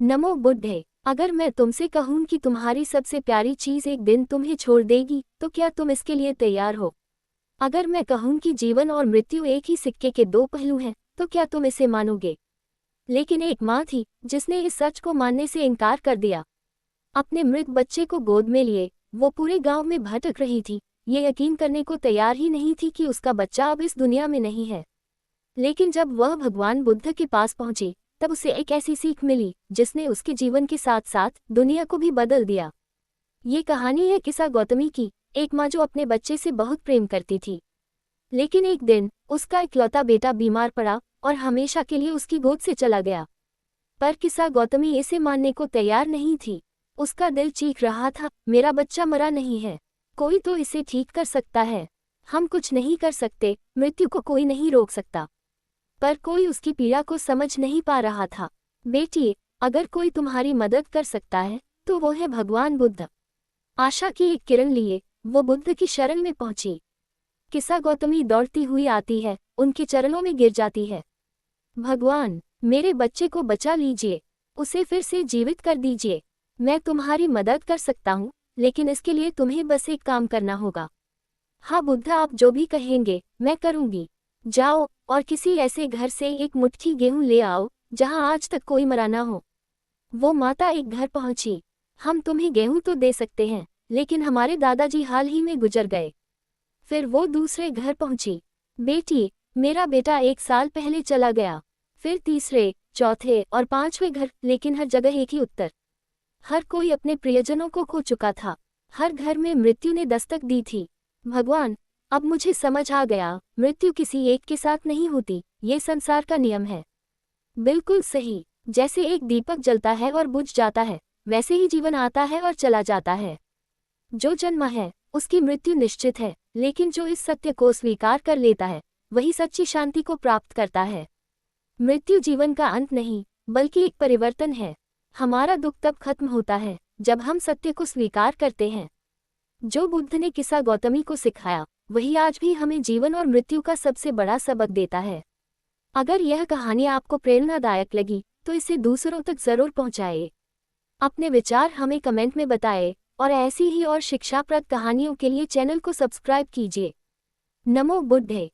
नमो बुद्धे। अगर मैं तुमसे कहूं कि तुम्हारी सबसे प्यारी चीज एक दिन तुम्हें छोड़ देगी, तो क्या तुम इसके लिए तैयार हो? अगर मैं कहूं कि जीवन और मृत्यु एक ही सिक्के के दो पहलू हैं, तो क्या तुम इसे मानोगे? लेकिन एक माँ थी जिसने इस सच को मानने से इनकार कर दिया। अपने मृत बच्चे को गोद में लिए वो पूरे गांव में भटक रही थी, ये यकीन करने को तैयार ही नहीं थी कि उसका बच्चा अब इस दुनिया में नहीं है। लेकिन जब वह भगवान बुद्ध के पास पहुंची, तब उसे एक ऐसी सीख मिली जिसने उसके जीवन के साथ साथ दुनिया को भी बदल दिया। ये कहानी है किसा गौतमी की, एक माँ जो अपने बच्चे से बहुत प्रेम करती थी। लेकिन एक दिन उसका इकलौता बेटा बीमार पड़ा और हमेशा के लिए उसकी गोद से चला गया। पर किसा गौतमी इसे मानने को तैयार नहीं थी। उसका दिल चीख रहा था, मेरा बच्चा मरा नहीं है, कोई तो इसे ठीक कर सकता है। हम कुछ नहीं कर सकते, मृत्यु को कोई नहीं रोक सकता। पर कोई उसकी पीड़ा को समझ नहीं पा रहा था। बेटी, अगर कोई तुम्हारी मदद कर सकता है तो वो है भगवान बुद्ध। आशा की एक किरण लिए वो बुद्ध की शरण में पहुंची। किसा गौतमी दौड़ती हुई आती है, उनके चरणों में गिर जाती है। भगवान, मेरे बच्चे को बचा लीजिए, उसे फिर से जीवित कर दीजिए। मैं तुम्हारी मदद कर सकता हूँ, लेकिन इसके लिए तुम्हें बस एक काम करना होगा। हाँ बुद्ध, आप जो भी कहेंगे मैं करूँगी। जाओ और किसी ऐसे घर से एक मुट्ठी गेहूं ले आओ जहां आज तक कोई मरा ना हो। वो माता एक घर पहुंची। हम तुम्हें गेहूं तो दे सकते हैं, लेकिन हमारे दादाजी हाल ही में गुजर गए। फिर वो दूसरे घर पहुंची। बेटी, मेरा बेटा 1 साल पहले चला गया। फिर तीसरे, चौथे और पांचवें घर, लेकिन हर जगह एक ही उत्तर। हर कोई अपने प्रियजनों को खो चुका था। हर घर में मृत्यु ने दस्तक दी थी। भगवान, अब मुझे समझ आ गया, मृत्यु किसी एक के साथ नहीं होती, ये संसार का नियम है। बिल्कुल सही। जैसे एक दीपक जलता है और बुझ जाता है, वैसे ही जीवन आता है और चला जाता है। जो जन्मा है उसकी मृत्यु निश्चित है, लेकिन जो इस सत्य को स्वीकार कर लेता है वही सच्ची शांति को प्राप्त करता है। मृत्यु जीवन का अंत नहीं, बल्कि एक परिवर्तन है। हमारा दुख तब खत्म होता है जब हम सत्य को स्वीकार करते हैं। जो बुद्ध ने किसा गौतमी को सिखाया, वही आज भी हमें जीवन और मृत्यु का सबसे बड़ा सबक देता है। अगर यह कहानी आपको प्रेरणादायक लगी तो इसे दूसरों तक जरूर पहुंचाएं। अपने विचार हमें कमेंट में बताएं और ऐसी ही और शिक्षाप्रद कहानियों के लिए चैनल को सब्सक्राइब कीजिए। नमो बुद्धे।